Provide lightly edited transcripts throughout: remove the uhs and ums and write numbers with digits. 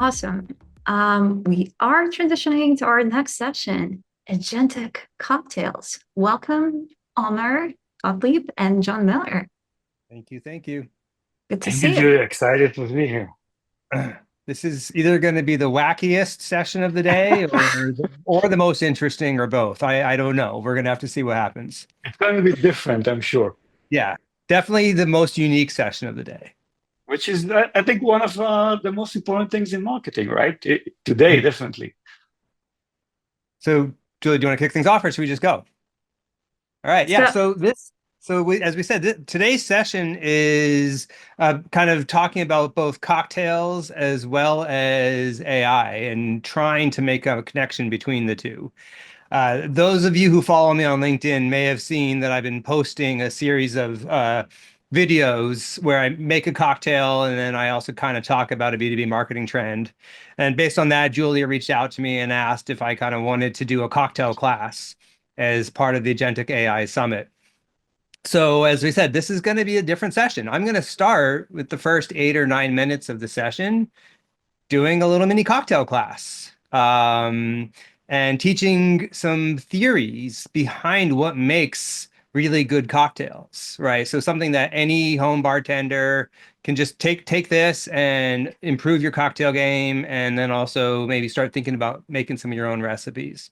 Awesome. We are transitioning to our next session, Agentic Cocktails. Welcome, Omer, Gotlieb, and John Miller. Thank you. Thank you. Good to Thank you, see you. Julia. Excited to be here. This is either going to be the wackiest session of the day or the most interesting or both. I don't know. We're going to have to see what happens. It's going to be different, I'm sure, Yeah, definitely the most unique session of the day. which is, I think, one of the most important things in marketing, right? Today, definitely. So, Julie, do you want to kick things off or should we just go? All right. Yeah. So, As we said, today's session is kind of talking about both cocktails as well as AI and trying to make a connection between the two. Those of you who follow me on LinkedIn may have seen that I've been posting a series of videos where I make a cocktail and then I also kind of talk about a B2B marketing trend. And based on that, Julia reached out to me and asked if I kind of wanted to do a cocktail class as part of the Agentic AI Summit. So as we said, this is going to be a different session. I'm going to start with the first 8 or 9 minutes of the session doing a little mini cocktail class and teaching some theories behind what makes really good cocktails, right? So something that any home bartender can just take this and improve your cocktail game, and then also maybe start thinking about making some of your own recipes.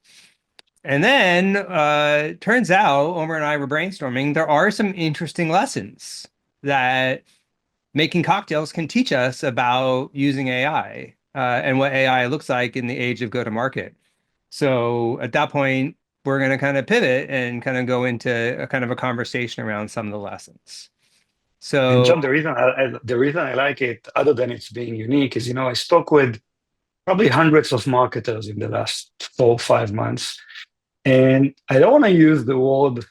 And then turns out, Omer and I were brainstorming, there are some interesting lessons that making cocktails can teach us about using AI and what AI looks like in the age of go-to-market. So at that point, we're going to kind of pivot and kind of go into a kind of a conversation around some of the lessons. And So John, the reason I like it, other than it's being unique, is I spoke with probably hundreds of marketers in the last 4 or 5 months, and I don't want to use the word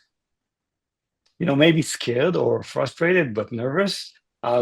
maybe scared or frustrated, but nervous.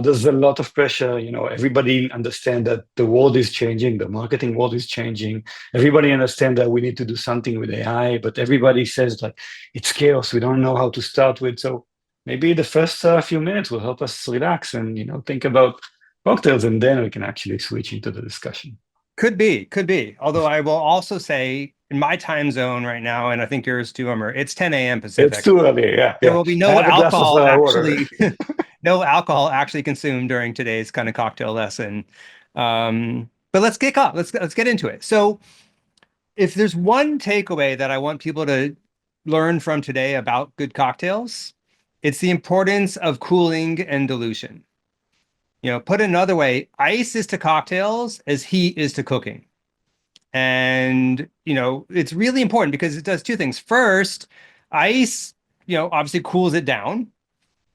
There's a lot of pressure. Everybody understand that the world is changing, the marketing world is changing. Everybody understand that we need to do something with AI, but everybody says like it's chaos. We don't know how to start with. So maybe the first few minutes will help us relax and think about cocktails, and then we can actually switch into the discussion. could be, could be. Although I will also say in my time zone right now, and I think yours too, Omer, it's 10 a.m. It's Pacific. too early. Yeah, There yeah. will be I no have a glass of alcohol water. actually, no alcohol actually consumed during today's kind of cocktail lesson. But let's kick off. Let's get into it. So, if there's one takeaway that I want people to learn from today about good cocktails, it's the importance of cooling and dilution. Put another way, ice is to cocktails as heat is to cooking. And, it's really important because it does two things. First, ice, obviously cools it down,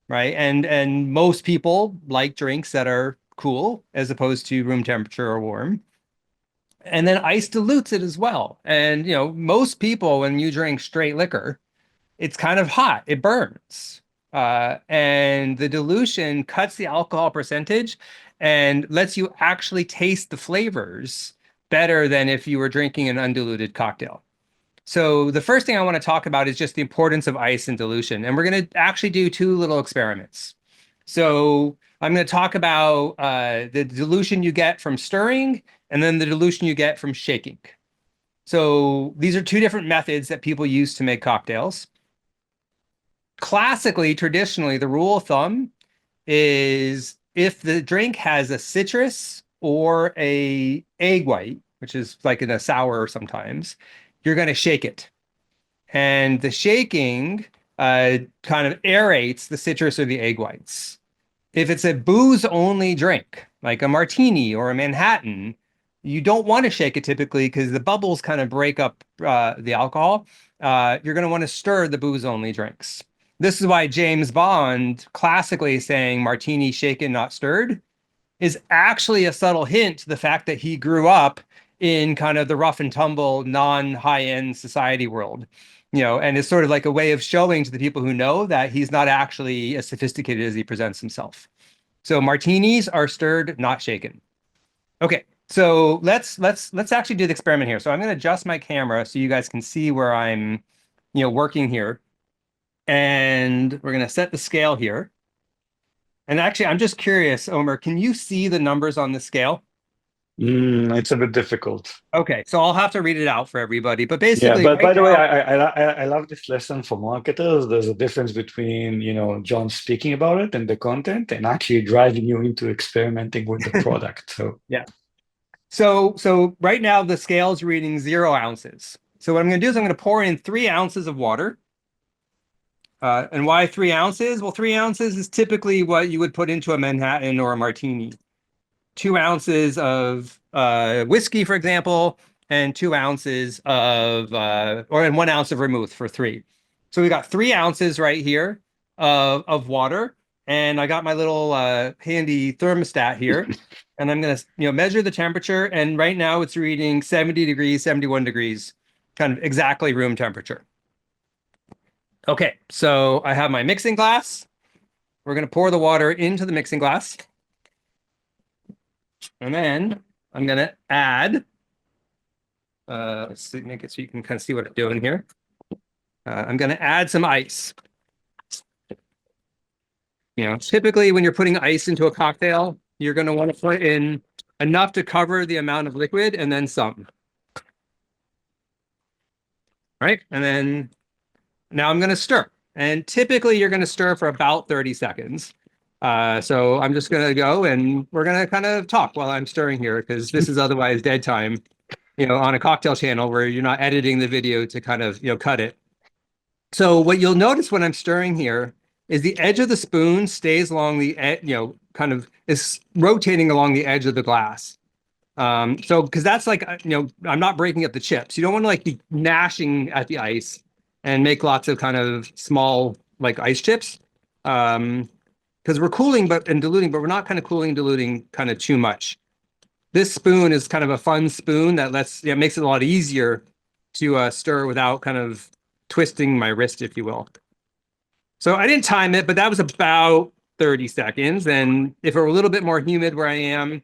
right? And most people like drinks that are cool as opposed to room temperature or warm. And then ice dilutes it as well. And most people, when you drink straight liquor, it's kind of hot. It burns. And the dilution cuts the alcohol percentage and lets you actually taste the flavors better than if you were drinking an undiluted cocktail. So the first thing I want to talk about is just the importance of ice and dilution. And we're going to actually do two little experiments. So I'm going to talk about the dilution you get from stirring and then the dilution you get from shaking. So these are two different methods that people use to make cocktails. Classically, traditionally, the rule of thumb is if the drink has a citrus or a egg white, which is like in a sour sometimes, you're going to shake it. And the shaking kind of aerates the citrus or the egg whites. If it's a booze only drink, like a martini or a Manhattan, you don't want to shake it typically because the bubbles kind of break up the alcohol. You're going to want to stir the booze only drinks. This is why James Bond, classically saying martini shaken, not stirred, is actually a subtle hint to the fact that he grew up in kind of the rough and tumble, non-high-end society world, and it's sort of like a way of showing to the people who know that he's not actually as sophisticated as he presents himself. So martinis are stirred, not shaken. Okay, so let's actually do the experiment here. So I'm going to adjust my camera so you guys can see where I'm, working here, and we're going to set the scale here. And actually, I'm just curious, Omer, can you see the numbers on the scale? It's a bit difficult. Okay, so I'll have to read it out for everybody. But Yeah, basically, but right by the way, now, I love this lesson for marketers. There's a difference between, John speaking about it and the content and actually driving you into experimenting with the product. So yeah. So right now the scale is reading 0 ounces. So what I'm going to do is I'm going to pour in 3 ounces of water. And why 3 ounces? Well, 3 ounces is typically what you would put into a Manhattan or a martini. 2 ounces of whiskey, for example, and 2 ounces of, or and 1 ounce of vermouth for three. So we got 3 ounces right here of water. And I got my little handy thermostat here. And I'm going to, measure the temperature. And right now it's reading 70 degrees, 71 degrees, kind of exactly room temperature. Okay, so I have my mixing glass. We're going to pour the water into the mixing glass. And then I'm going to add, let's see, make it so you can kind of see what I'm doing here. I'm going to add some ice. Typically when you're putting ice into a cocktail, you're going to want to put in enough to cover the amount of liquid and then some. Right? And then now I'm going to stir. And typically you're going to stir for about 30 seconds. So I'm just going to go and we're going to kind of talk while I'm stirring here because this is otherwise dead time, on a cocktail channel where you're not editing the video to kind of, cut it. So what you'll notice when I'm stirring here is the edge of the spoon stays along the edge, kind of is rotating along the edge of the glass. So because that's like, I'm not breaking up the chips. You don't want to like be gnashing at the ice and make lots of kind of small like ice chips. Because we're cooling and diluting, but we're not kind of cooling and diluting kind of too much. This spoon is kind of a fun spoon that makes it a lot easier to stir without kind of twisting my wrist, if you will. So I didn't time it, but that was about 30 seconds. And if it were a little bit more humid where I am,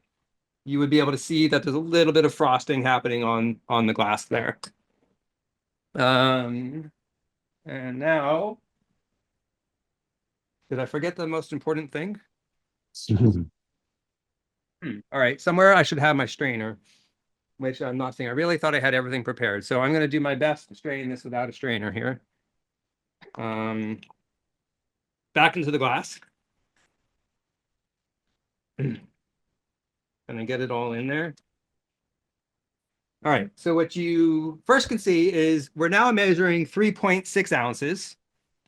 you would be able to see that there's a little bit of frosting happening on the glass there. And now, did I forget the most important thing? All right, somewhere I should have my strainer, which I'm not seeing. I really thought I had everything prepared. So I'm going to do my best to strain this without a strainer here. Back into the glass. And I get it all in there. All right, so what you first can see is we're now measuring 3.6 ounces.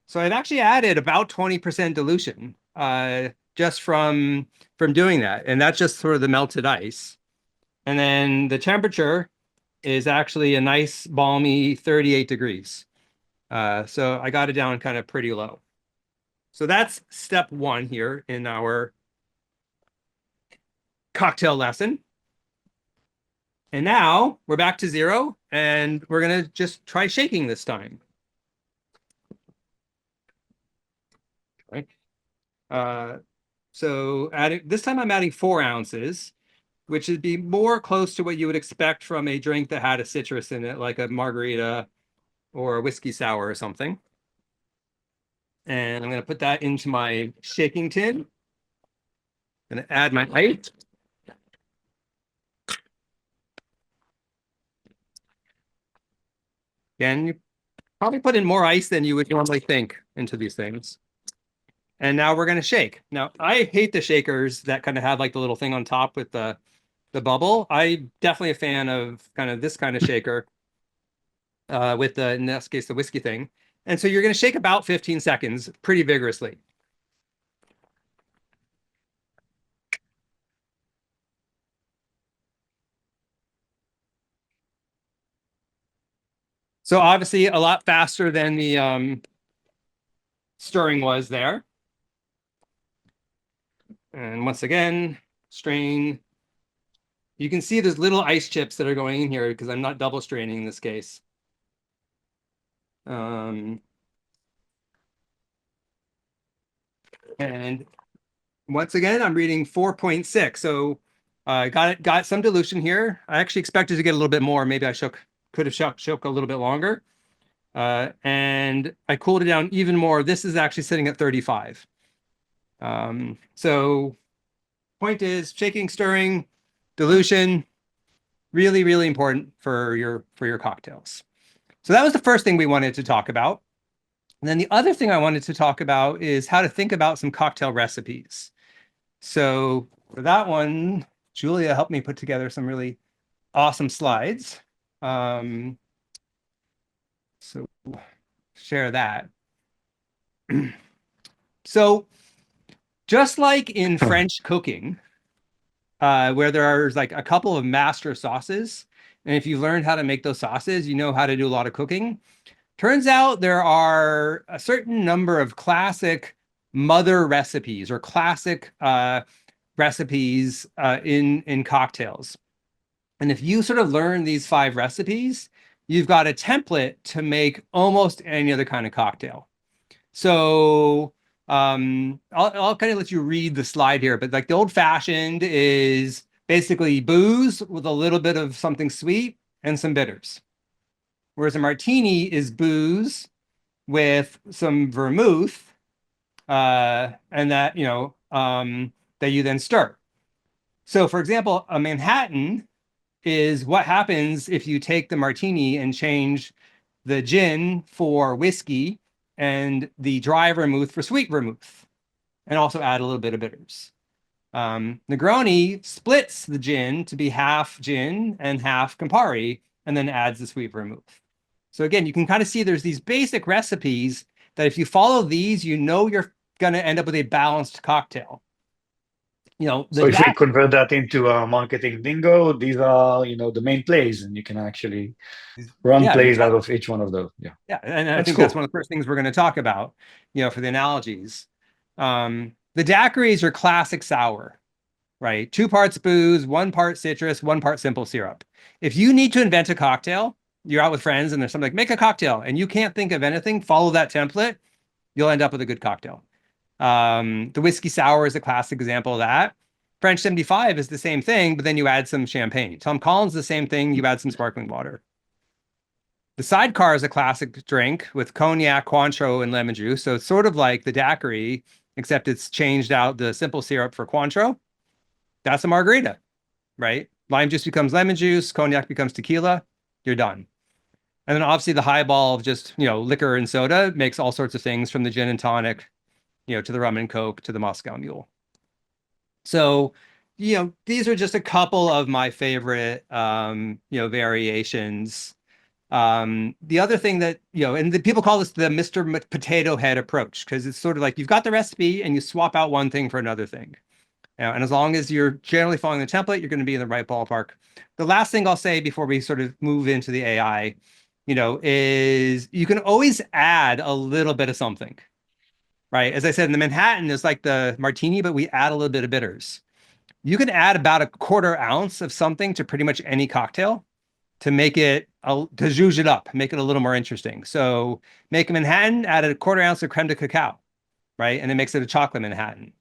So I've actually added about 20% dilution just from doing that. And that's just sort of the melted ice. And then the temperature is actually a nice balmy 38 degrees. So I got it down kind of pretty low. So that's step one here in our cocktail lesson. And now we're back to 0 and we're going to just try shaking this time. Right. So this time I'm adding 4 ounces, which would be more close to what you would expect from a drink that had a citrus in it, like a margarita or a whiskey sour or something. And I'm going to put that into my shaking tin. I'm going to add my ice. Again, you probably put in more ice than you would normally think into these things. And now we're going to shake. Now, I hate the shakers that kind of have like the little thing on top with the bubble. I'm definitely a fan of kind of this kind of shaker with the, in this case, the whiskey thing. And so you're going to shake about 15 seconds pretty vigorously. So obviously a lot faster than the stirring was there. And once again, strain. You can see there's little ice chips that are going in here because I'm not double straining in this case. And once again, I'm reading 4.6. So I got some dilution here. I actually expected to get a little bit more. Maybe I could have shook a little bit longer. And I cooled it down even more. This is actually sitting at 35. So point is shaking, stirring, Dilution, really, really important for your cocktails. So that was the first thing we wanted to talk about. And then the other thing I wanted to talk about is how to think about some cocktail recipes. So for that one, Julia helped me put together some really awesome slides. So share that. So just like in French cooking, where there's like a couple of master sauces, and if you learn how to make those sauces, you know how to do a lot of cooking. Turns out there are a certain number of classic mother recipes or classic recipes in cocktails. And if you sort of learn these 5 recipes, you've got a template to make almost any other kind of cocktail. So I'll kind of let you read the slide here, but like the old fashioned is basically booze with a little bit of something sweet and some bitters. Whereas a martini is booze with some vermouth, and that, that you then stir. So for example, a Manhattan is what happens if you take the martini and change the gin for whiskey and the dry vermouth for sweet vermouth, and also add a little bit of bitters. Negroni splits the gin to be half gin and half Campari, and then adds the sweet vermouth. So again, you can kind of see there's these basic recipes that if you follow these, you know you're going to end up with a balanced cocktail. So if we convert that into a marketing lingo, these are, the main plays, and you can actually run plays out of each one of those. Yeah. Yeah. And I think that's one of the first things we're going to talk about, for the analogies. The daiquiris are classic sour, right? 2 parts booze, 1 part citrus, 1 part simple syrup. If you need to invent a cocktail, you're out with friends and there's something like, make a cocktail, and you can't think of anything, follow that template, you'll end up with a good cocktail. The whiskey sour is a classic example of that. French 75 is the same thing, but then you add some champagne. Tom Collins is the same thing, you add some sparkling water. The sidecar is a classic drink with cognac, Cointreau, and lemon juice. So it's sort of like the daiquiri, except it's changed out the simple syrup for Cointreau. That's a margarita, right? Lime juice becomes lemon juice, cognac becomes tequila, you're done. And then obviously the highball of just, liquor and soda makes all sorts of things, from the gin and tonic, to the rum and coke, to the Moscow Mule. So, these are just a couple of my favorite, variations. The other thing that, and the people call this the Mr. Potato Head approach, because it's sort of like you've got the recipe and you swap out one thing for another thing. And as long as you're generally following the template, you're going to be in the right ballpark. The last thing I'll say before we sort of move into the AI, is you can always add a little bit of something, right? As I said, in the Manhattan is like the martini, but we add a little bit of bitters. You can add about a 1/4 ounce of something to pretty much any cocktail to make it, to zhuzh it up, make it a little more interesting. So make a Manhattan, add a 1/4 ounce of creme de cacao, right? And it makes it a chocolate Manhattan.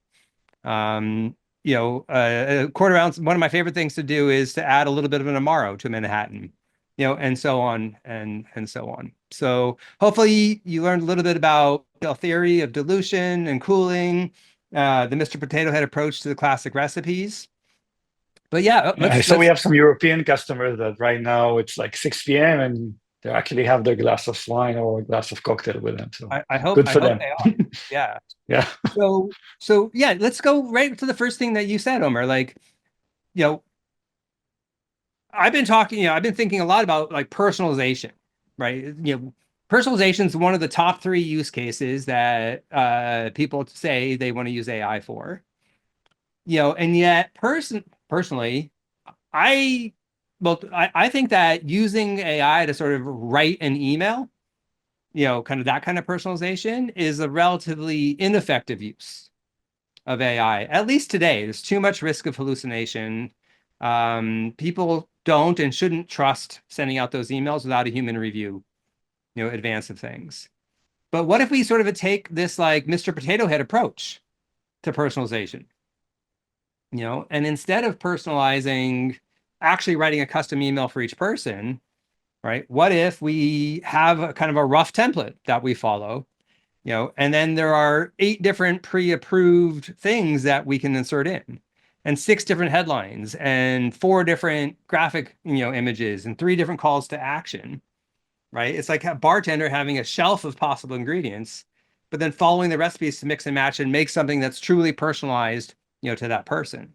A 1/4 ounce. One of my favorite things to do is to add a little bit of an Amaro to a Manhattan, and so on and so on. So hopefully you learned a little bit about the theory of dilution and cooling, the Mr. Potato Head approach to the classic recipes. But yeah, so we have some European customers that right now it's like 6 p.m. and they actually have their glass of wine or a glass of cocktail with them. So I hope, good for them. They are. Yeah. Yeah. So yeah, let's go right to the first thing that you said, Omer. Like, I've been thinking a lot about like personalization, right? Personalization is one of the top 3 use cases that people say they want to use AI for. And yet personally, I think that using AI to sort of write an email, kind of that kind of personalization, is a relatively ineffective use of AI. At least today, there's too much risk of hallucination. People don't and shouldn't trust sending out those emails without a human review, advance of things. But what if we sort of take this like Mr. Potato Head approach to personalization? And instead of personalizing, actually writing a custom email for each person, right? What if we have a kind of a rough template that we follow, and then there are 8 different pre-approved things that we can insert in. and 6 different headlines and 4 different graphic, images and 3 different calls to action, right? It's like a bartender having a shelf of possible ingredients, but then following the recipes to mix and match and make something that's truly personalized, to that person.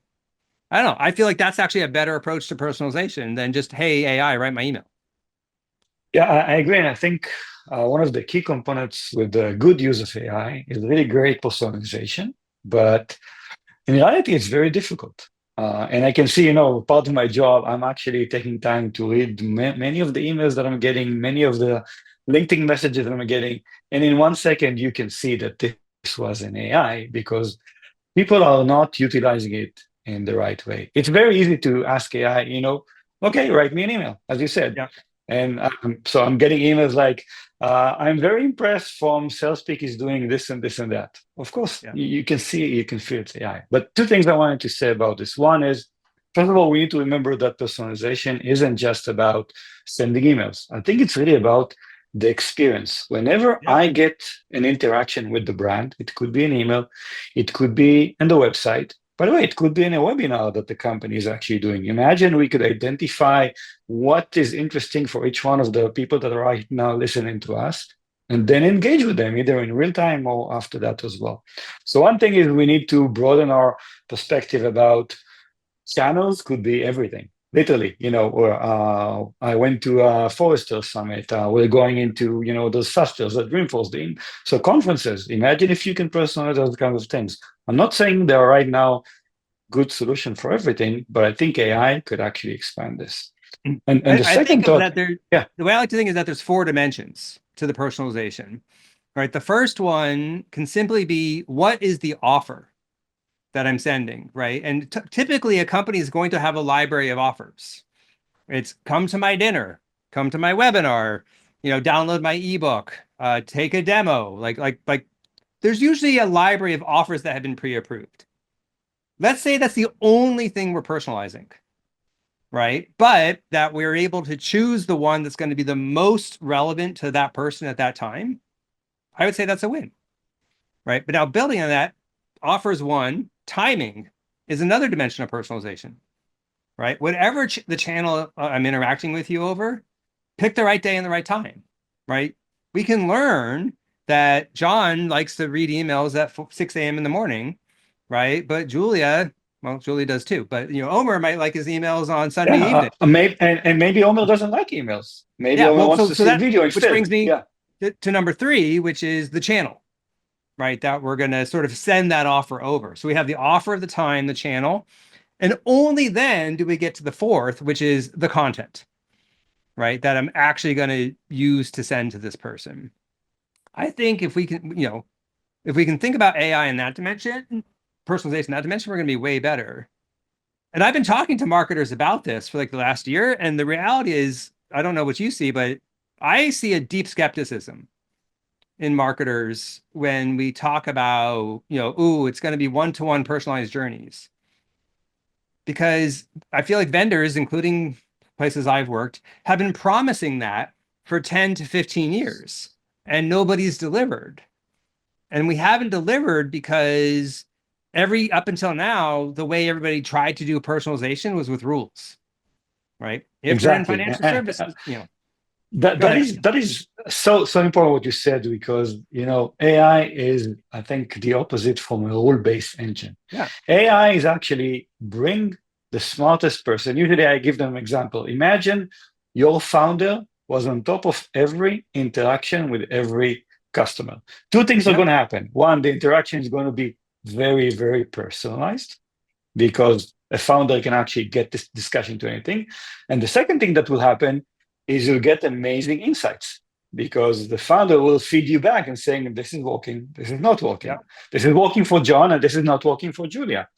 I don't know. I feel like that's actually a better approach to personalization than just, hey, AI, write my email. Yeah, I agree. And I think one of the key components with the good use of AI is really great personalization. But in reality, it's very difficult. And I can see, part of my job, I'm actually taking time to read many of the emails that I'm getting, many of the LinkedIn messages that I'm getting. And in 1 second, you can see that this was an AI because people are not utilizing it in the right way. It's very easy to ask AI, okay, write me an email, as you said. Yeah. And so I'm getting emails like, I'm very impressed from SalesPeak is doing this and this and that. Of course, Yeah. you can see, you can feel it's AI. But 2 things I wanted to say about this. One is, first of all, we need to remember that personalization isn't just about sending emails. I think it's really about the experience. Whenever I get an interaction with the brand, it could be an email, it could be in the website. By the way, it could be in a webinar that the company is actually doing. Imagine we could identify what is interesting for each one of the people that are right now listening to us, and then engage with them either in real time or after that as well. So one thing is we need to broaden our perspective about channels. Could be everything. Literally, or I went to a Forrester Summit. We're going into, those fasters at Dreamforce. So conferences, imagine if you can personalize those kinds of things. I'm not saying there are right now good solution for everything, but I think AI could actually expand this. And the second thought, the way I like to think is that there's 4 dimensions to the personalization, right? The first one can simply be, what is the offer that I'm sending, right? And typically a company is going to have a library of offers. It's come to my dinner, come to my webinar, download my ebook, take a demo. Like there's usually a library of offers that have been pre-approved. Let's say that's the only thing we're personalizing, right? But that we're able to choose the one that's going to be the most relevant to that person at that time. I would say that's a win, right? But now building on that, offers one, timing is another dimension of personalization, right? Whatever the channel I'm interacting with you over, pick the right day and the right time, right? We can learn that John likes to read emails at 6 a.m. in the morning, right? But Julia does too. But Omer might like his emails on Sunday evening. Maybe Omer doesn't like emails. Maybe Omer wants to see video instead. Which brings me to number 3, which is the channel, right? That we're going to sort of send that offer over. So we have the offer of the time, the channel, and only then do we get to the 4th, which is the content, right? That I'm actually going to use to send to this person. I think if we can, if we can think about AI in that dimension, personalization in that dimension, we're going to be way better. And I've been talking to marketers about this for like the last year. And the reality is, I don't know what you see, but I see a deep skepticism in marketers when we talk about, it's going to be one-to-one personalized journeys. Because I feel like vendors, including places I've worked, have been promising that for 10 to 15 years, and nobody's delivered. And we haven't delivered because up until now, the way everybody tried to do personalization was with rules, right? If exactly. They're in financial services, That is so important what you said, because AI is, I think, the opposite from a rule-based engine. Yeah. AI is actually bring the smartest person. Usually I give them an example. Imagine your founder was on top of every interaction with every customer. 2 things are going to happen. One, the interaction is going to be very, very personalized, because a founder can actually get this discussion to anything. And the second thing that will happen is you'll get amazing insights, because the founder will feed you back and saying, this is working, this is not working. This is working for John, and this is not working for Julia.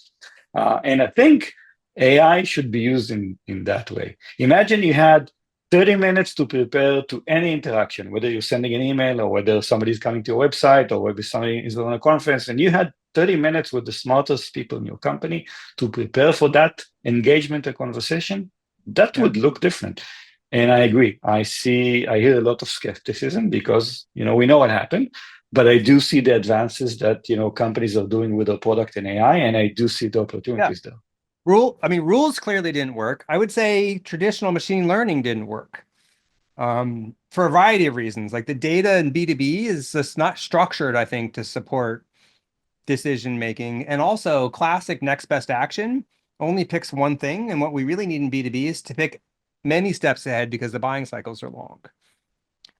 And I think AI should be used in that way. Imagine you had 30 minutes to prepare to any interaction, whether you're sending an email or whether somebody's coming to your website or whether somebody is on a conference, and you had 30 minutes with the smartest people in your company to prepare for that engagement or conversation. That would look different. And I agree. I hear a lot of skepticism because, we know what happened, but I do see the advances that, companies are doing with their product in AI, and I do see the opportunities there. Rules clearly didn't work. I would say traditional machine learning didn't work. For a variety of reasons. Like the data in B2B is just not structured, I think, to support decision making. And also classic next best action only picks one thing. And what we really need in B2B is to pick many steps ahead because the buying cycles are long.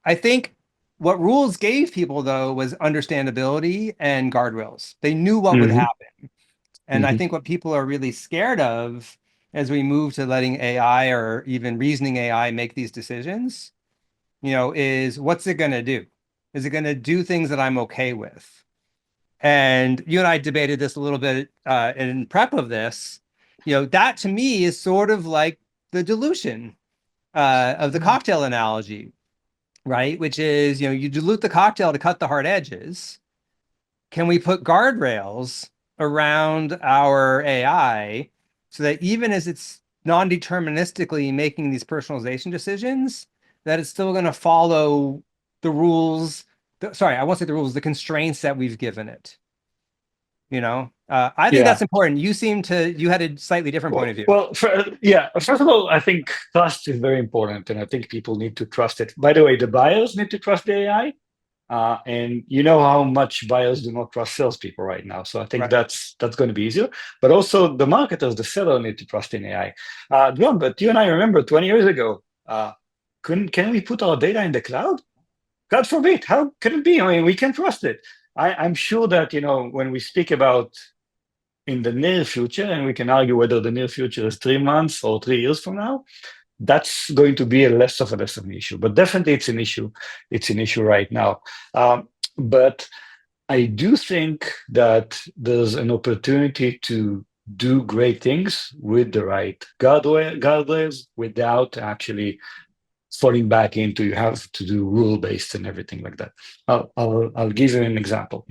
I think what rules gave people, though, was understandability and guardrails. They knew what would happen. And I think what people are really scared of as we move to letting AI or even reasoning AI make these decisions, is what's it going to do? Is it going to do things that I'm okay with? And you and I debated this a little bit in prep of this. That to me is sort of like the dilution of the cocktail analogy, right? Which is, you dilute the cocktail to cut the hard edges. Can we put guardrails around our AI so that even as it's non-deterministically making these personalization decisions, that it's still going to follow the rules? Sorry, I won't say the rules, the constraints that we've given it. I think that's important. You had a slightly different point of view. Well, first of all, I think trust is very important, and I think people need to trust it. By the way, the buyers need to trust the AI. And you know how much buyers do not trust salespeople right now. So I think that's going to be easier. But also the marketers, the seller need to trust in AI. John, but you and I remember 20 years ago, can we put our data in the cloud? God forbid. How can it be? I mean, we can trust it. I'm sure that, when we speak about in the near future, and we can argue whether the near future is 3 months or 3 years from now, that's going to be less of an issue. But definitely it's an issue. It's an issue right now. But I do think that there's an opportunity to do great things with the right guardrails without actually falling back into you have to do rule-based and everything like that. I'll give you an example.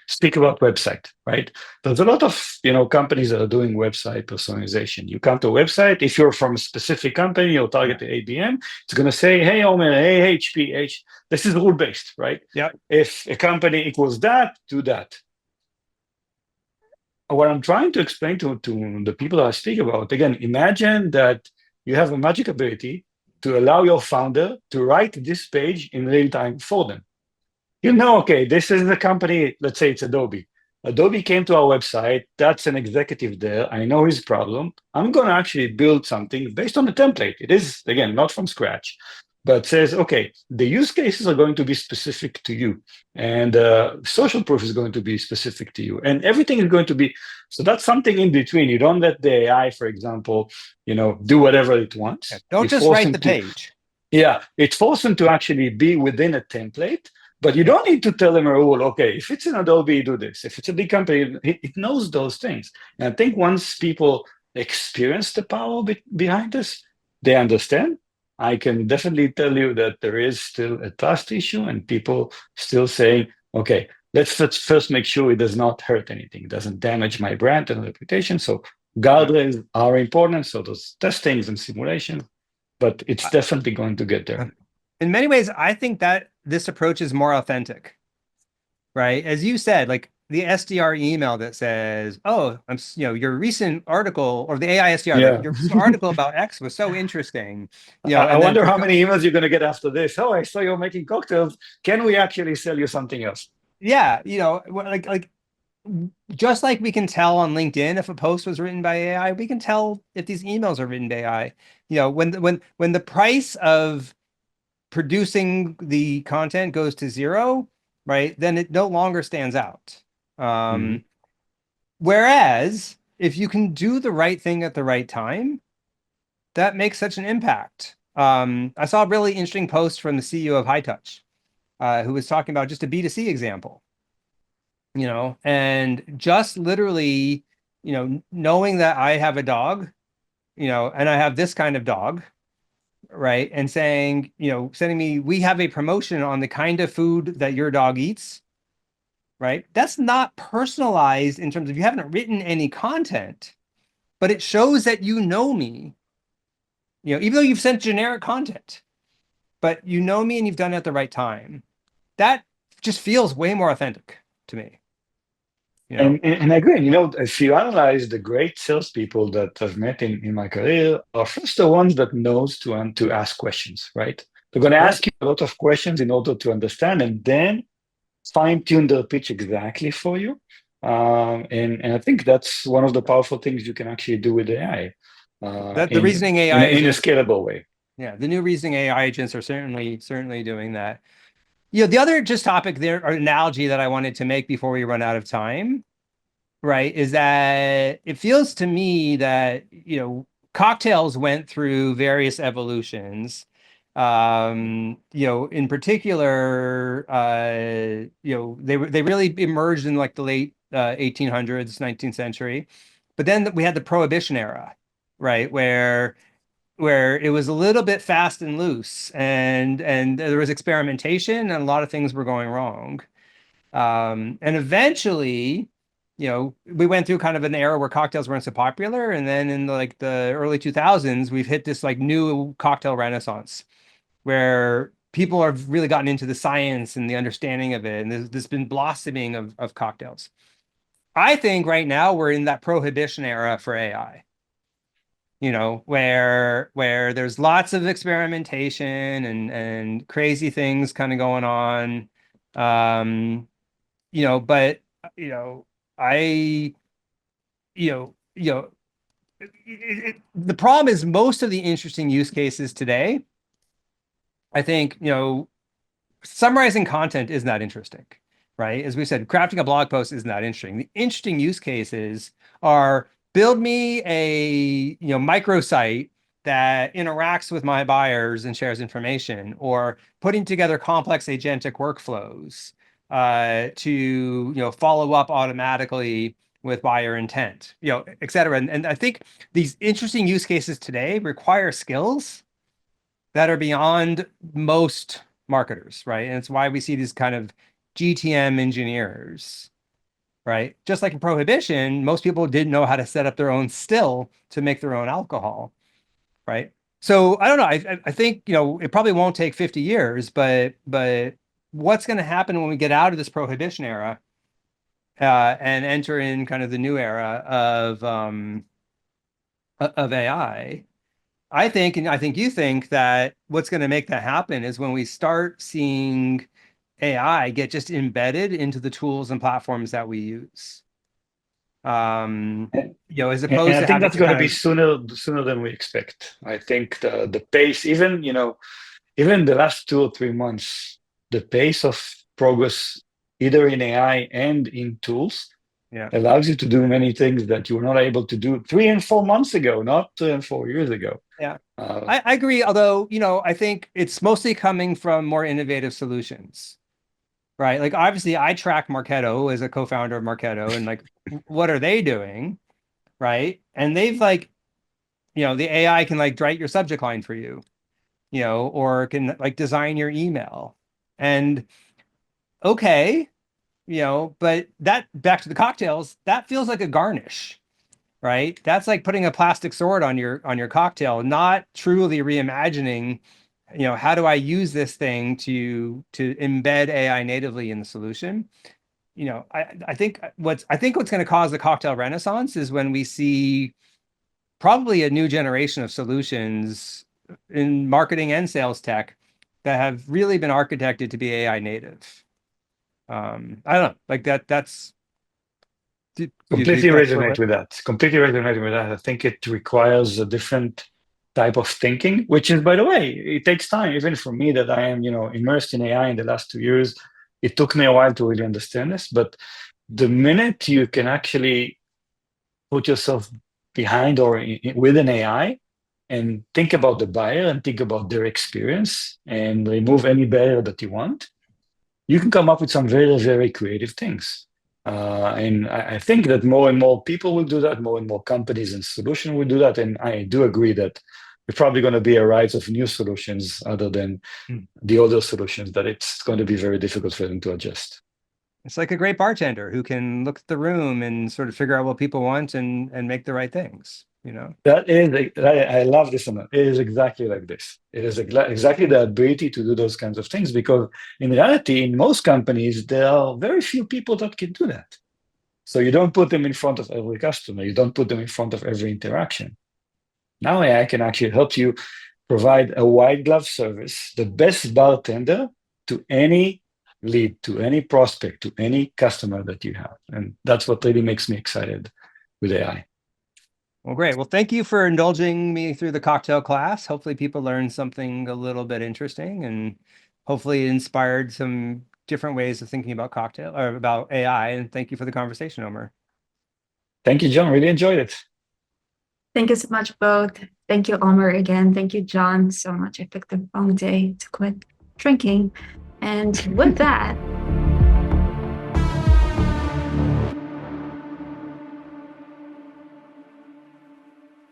Speak about website, right? There's a lot of companies that are doing website personalization. You come to a website, if you're from a specific company, you'll target the ABM. It's going to say, hey, Omer, hey, HP. This is rule-based, right? Yeah. If a company equals that, do that. What I'm trying to explain to the people I speak about, again, imagine that you have a magic ability to allow your founder to write this page in real time for them. Okay, this is the company, let's say it's Adobe. Adobe came to our website, that's an executive there, I know his problem. I'm going to actually build something based on the template. It is, again, not from scratch, but says, okay, the use cases are going to be specific to you. And social proof is going to be specific to you. And everything is going to be, so that's something in between. You don't let the AI, for example, do whatever it wants. Don't just write the page. It's forced them to actually be within a template, but you don't need to tell them a rule. Okay, if it's an Adobe, do this. If it's a big company, it knows those things. And I think once people experience the power behind this, they understand. I can definitely tell you that there is still a trust issue and people still saying, okay, let's first make sure it does not hurt anything, it doesn't damage my brand and reputation. So guardrails are important. So those testings and simulations, but it's definitely going to get there. In many ways, I think that this approach is more authentic, right? As you said, like the SDR email that says, "Oh, your recent article," or the AI SDR, your recent article about X was so interesting. I wonder how many emails you're going to get after this. Oh, I saw you're making cocktails. Can we actually sell you something else? Yeah, like just like we can tell on LinkedIn if a post was written by AI, we can tell if these emails are written by AI. When the price of producing the content goes to zero, right, then it no longer stands out. Whereas if you can do the right thing at the right time, that makes such an impact. I saw a really interesting post from the CEO of High Touch, who was talking about just a B2C example, and just literally, knowing that I have a dog, and I have this kind of dog, right? And saying, sending me, we have a promotion on the kind of food that your dog eats, right? That's not personalized in terms of you haven't written any content, but it shows that you know me, even though you've sent generic content, but you know me and you've done it at the right time. That just feels way more authentic to me. you know. And again, you know, if you analyze the great salespeople that I've met in my career, are first the ones that knows to ask questions, right? They're going to Yep. ask you a lot of questions in order to understand, and then fine tune their pitch exactly for you. And I think that's one of the powerful things you can actually do with AI That the reasoning AI in a agents, scalable way. yeah, the new reasoning AI agents are certainly doing that. You know, the other just topic there, or analogy that I wanted to make before we run out of time, right, is that it feels to me that, you know, cocktails went through various evolutions. You know, in particular, you know, they really emerged in like the late 1800s, 19th century. But then we had the Prohibition era, right, where it was a little bit fast and loose, and there was experimentation, and a lot of things were going wrong. And eventually, you know, we went through kind of an era where cocktails weren't so popular, and then in the early 2000s, we've hit this like new cocktail renaissance where people have really gotten into the science and the understanding of it, and there's been blossoming of cocktails. I think right now we're in that prohibition era for AI, you know, where there's lots of experimentation and crazy things kind of going on. You know, but you know, I, you know, the problem is most of the interesting use cases today, I think, you know, summarizing content is not interesting, right? As we said, crafting a blog post is not interesting. The interesting use cases are build me a, you know, microsite that interacts with my buyers and shares information, or putting together complex agentic workflows to, you know, follow up automatically with buyer intent, you know, et cetera. And I think these interesting use cases today require skills that are beyond most marketers, right? And it's why we see these kind of GTM engineers, right? Just like in prohibition, most people didn't know how to set up their own still to make their own alcohol, right? So I don't know. I think, you know, it probably won't take 50 years, but what's going to happen when we get out of this prohibition era and enter in kind of the new era of AI? I think, and I think you think, that what's going to make that happen is when we start seeing AI get just embedded into the tools and platforms that we use. You know, as And opposed I to think having that's to going to kind be of, sooner than we expect. I think the pace, even you know, even the last 2 or 3 months, the pace of progress, either in AI and in tools, yeah, allows you to do many things that you were not able to do 3 and 4 months ago, not 3 and 4 years ago. yeah. Uh, I agree. Although, you know, I think it's mostly coming from more innovative solutions, right? Like obviously I track Marketo as a co-founder of Marketo, and like, what are they doing? Right. And they've like, you know, the AI can like write your subject line for you, you know, or can like design your email. And okay, you know, but that, back to the cocktails, that feels like a garnish, right? That's like putting a plastic sword on your cocktail, not truly reimagining, you know, how do I use this thing to embed AI natively in the solution? You know, I think what's going to cause the cocktail renaissance is when we see probably a new generation of solutions in marketing and sales tech that have really been architected to be AI native. I don't know, like that's do you Completely think we're resonate with that. Completely resonate with that. I think it requires a different type of thinking, which is, by the way, it takes time. Even for me, that I am, you know, immersed in AI in the last 2 years, it took me a while to really understand this. But the minute you can actually put yourself behind or with an AI and think about the buyer and think about their experience and remove any barrier that you want, you can come up with some very, very creative things. And I think that more and more people will do that, more and more companies and solutions will do that. And I do agree that we're probably going to be a rise of new solutions other than the older solutions, that it's going to be very difficult for them to adjust. It's like a great bartender who can look at the room and sort of figure out what people want and make the right things, you know? That is, I love this one. It is exactly like this. It is exactly the ability to do those kinds of things, because in reality, in most companies, there are very few people that can do that. So you don't put them in front of every customer. You don't put them in front of every interaction. Now AI can actually help you provide a white glove service, the best bartender to any lead, to any prospect, to any customer that you have. And that's what really makes me excited with AI. Well, great. Well, thank you for indulging me through the cocktail class. Hopefully people learned something a little bit interesting, and hopefully it inspired some different ways of thinking about cocktail or about AI. And thank you for the conversation, Omer. Thank you, John. Really enjoyed it. Thank you so much, both. Thank you, Omer, again. Thank you, John, so much. I picked the wrong day to quit drinking. And with that,